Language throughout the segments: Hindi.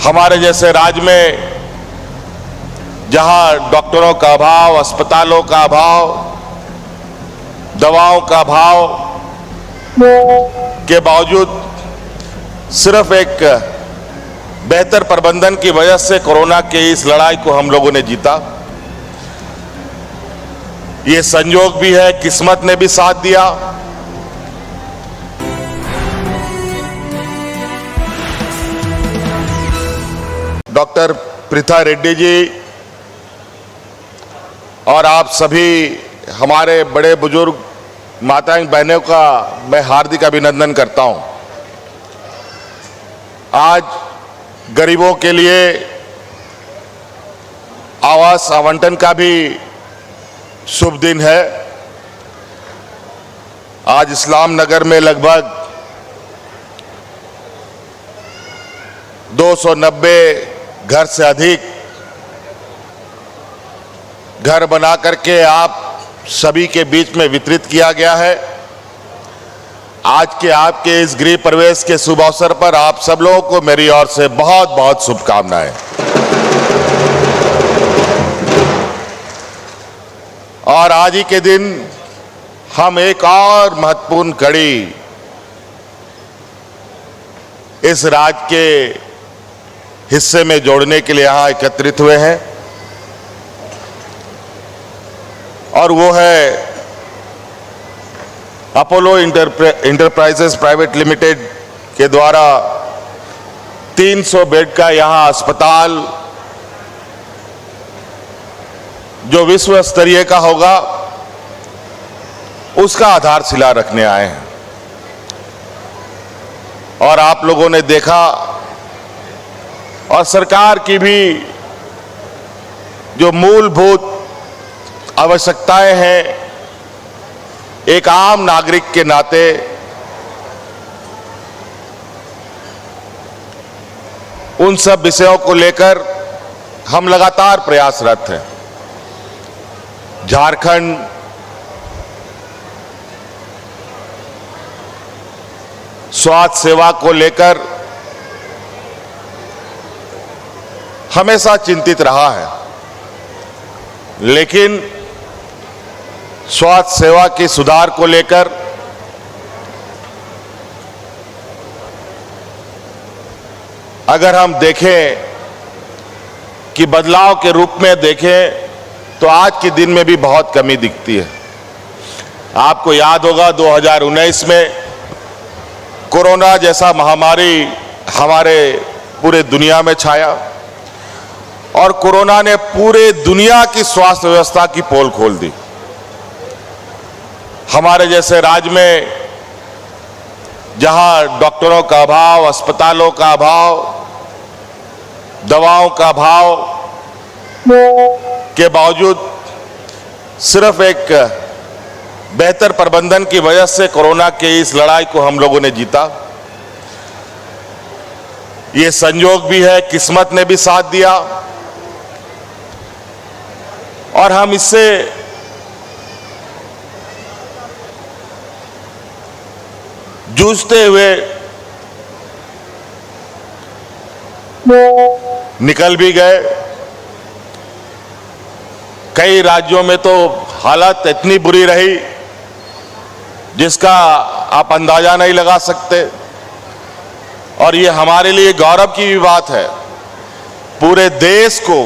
हमारे जैसे राज्य में जहां डॉक्टरों का अभाव, अस्पतालों का अभाव, दवाओं का अभाव के बावजूद सिर्फ एक बेहतर प्रबंधन की वजह से कोरोना के इस लड़ाई को हम लोगों ने जीता। ये संयोग भी है, किस्मत ने भी साथ दिया। डॉक्टर प्रीथा रेड्डी जी और आप सभी हमारे बड़े बुजुर्ग माताएं बहनों का मैं हार्दिक अभिनंदन करता हूं। आज गरीबों के लिए आवास आवंटन का भी शुभ दिन है। आज इस्लाम नगर में लगभग 290 घर से अधिक घर बना करके आप सभी के बीच में वितरित किया गया है। आज के आपके इस गृह प्रवेश के शुभ अवसर पर आप सब लोगों को मेरी ओर से बहुत बहुत शुभकामनाएं। और आज ही के दिन हम एक और महत्वपूर्ण कड़ी इस राज्य के हिस्से में जोड़ने के लिए यहां एकत्रित हुए हैं और वो है अपोलो इंटरप्राइजेस प्राइवेट लिमिटेड के द्वारा 300 बेड का यहां अस्पताल जो विश्व स्तरीय का होगा उसका आधारशिला रखने आए हैं। और आप लोगों ने देखा और सरकार की भी जो मूलभूत आवश्यकताएं हैं एक आम नागरिक के नाते उन सब विषयों को लेकर हम लगातार प्रयासरत हैं। झारखंड स्वास्थ्य सेवा को लेकर हमेशा चिंतित रहा है, लेकिन स्वास्थ्य सेवा के सुधार को लेकर अगर हम देखें कि बदलाव के रूप में देखें तो आज के दिन में भी बहुत कमी दिखती है। आपको याद होगा 2019 में कोरोना जैसा महामारी हमारे पूरे दुनिया में छाया और कोरोना ने पूरे दुनिया की स्वास्थ्य व्यवस्था की पोल खोल दी। हमारे जैसे राज्य में जहां डॉक्टरों का अभाव, अस्पतालों का अभाव, दवाओं का अभाव के बावजूद सिर्फ एक बेहतर प्रबंधन की वजह से कोरोना के इस लड़ाई को हम लोगों ने जीता। ये संयोग भी है, किस्मत ने भी साथ दिया और हम इससे जूझते हुए निकल भी गए। कई राज्यों में तो हालत इतनी बुरी रही जिसका आप अंदाजा नहीं लगा सकते और ये हमारे लिए गौरव की भी बात है। पूरे देश को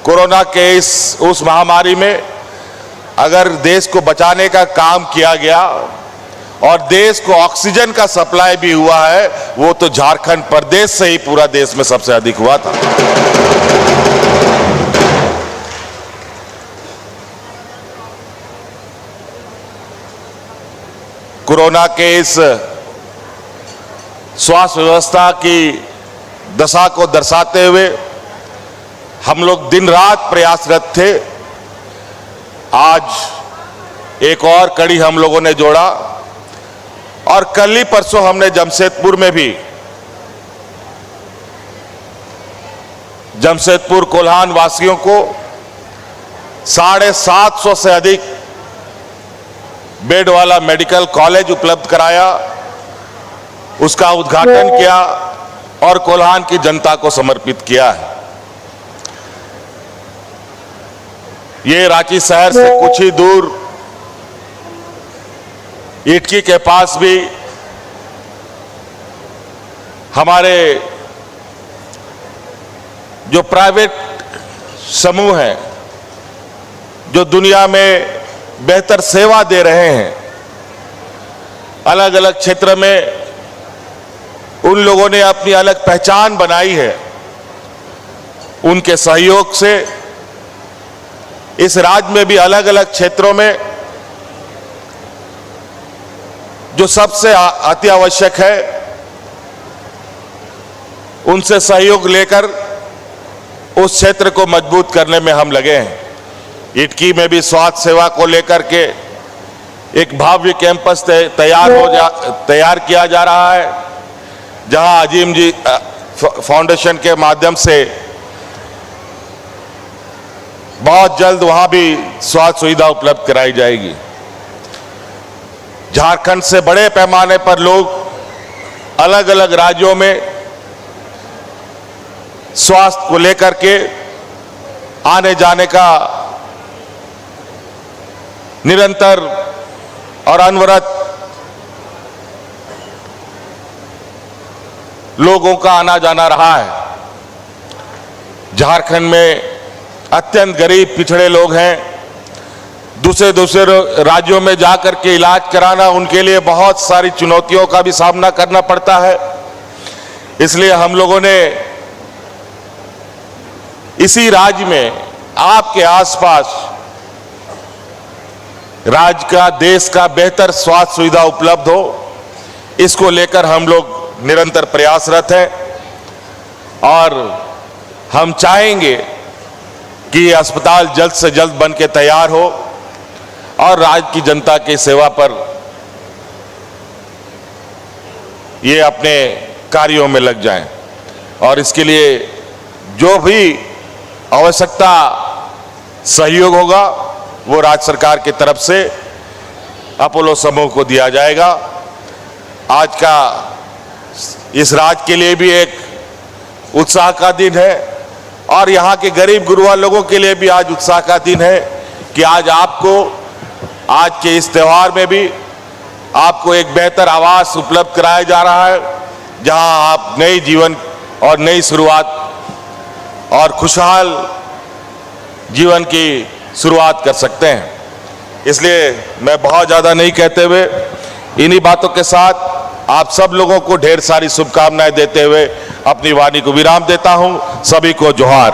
कोरोना के उस महामारी में अगर देश को बचाने का काम किया गया और देश को ऑक्सीजन का सप्लाई भी हुआ है, वो तो झारखंड प्रदेश से ही पूरा देश में सबसे अधिक हुआ था। कोरोना के इस स्वास्थ्य व्यवस्था की दशा को दर्शाते हुए हम लोग दिन रात प्रयासरत थे। आज एक और कड़ी हम लोगों ने जोड़ा और कल ही परसों हमने जमशेदपुर में भी जमशेदपुर कोल्हान वासियों को 750 से अधिक बेड वाला मेडिकल कॉलेज उपलब्ध कराया, उसका उद्घाटन किया और कोल्हान की जनता को समर्पित किया है। ये रांची शहर से कुछ ही दूर इटकी के पास भी हमारे जो प्राइवेट समूह हैं, जो दुनिया में बेहतर सेवा दे रहे हैं, अलग अलग क्षेत्र में उन लोगों ने अपनी अलग पहचान बनाई है। उनके सहयोग से इस राज्य में भी अलग अलग क्षेत्रों में जो सबसे अति आवश्यक है, उनसे सहयोग लेकर उस क्षेत्र को मजबूत करने में हम लगे हैं। इटकी में भी स्वास्थ्य सेवा को लेकर के एक भव्य कैंपस तैयार किया जा रहा है, जहां अजीम जी फाउंडेशन के माध्यम से बहुत जल्द वहां भी स्वास्थ्य सुविधा उपलब्ध कराई जाएगी। झारखंड से बड़े पैमाने पर लोग अलग अलग राज्यों में स्वास्थ्य को लेकर के आने जाने का निरंतर और अनवरत लोगों का आना जाना रहा है। झारखंड में अत्यंत गरीब पिछड़े लोग हैं। दूसरे राज्यों में जाकर के इलाज कराना उनके लिए बहुत सारी चुनौतियों का भी सामना करना पड़ता है। इसलिए हम लोगों ने इसी राज्य में आपके आसपास राज्य का, देश का बेहतर स्वास्थ्य सुविधा उपलब्ध हो, इसको लेकर हम लोग निरंतर प्रयासरत हैं। और हम चाहेंगे कि ये अस्पताल जल्द से जल्द बन के तैयार हो और राज्य की जनता की सेवा पर ये अपने कार्यों में लग जाएं। और इसके लिए जो भी आवश्यकता सहयोग होगा वो राज्य सरकार की तरफ से अपोलो समूह को दिया जाएगा। आज का इस राज्य के लिए भी एक उत्साह का दिन है और यहाँ के गरीब गुरुआ लोगों के लिए भी आज उत्साह का दिन है कि आज आपको, आज के इस त्यौहार में भी आपको एक बेहतर आवास उपलब्ध कराया जा रहा है, जहां आप नई जीवन और नई शुरुआत और खुशहाल जीवन की शुरुआत कर सकते हैं। इसलिए मैं बहुत ज़्यादा नहीं कहते हुए इन्हीं बातों के साथ आप सब लोगों को ढेर सारी शुभकामनाएं देते हुए अपनी वाणी को विराम देता हूं। सभी को जोहार।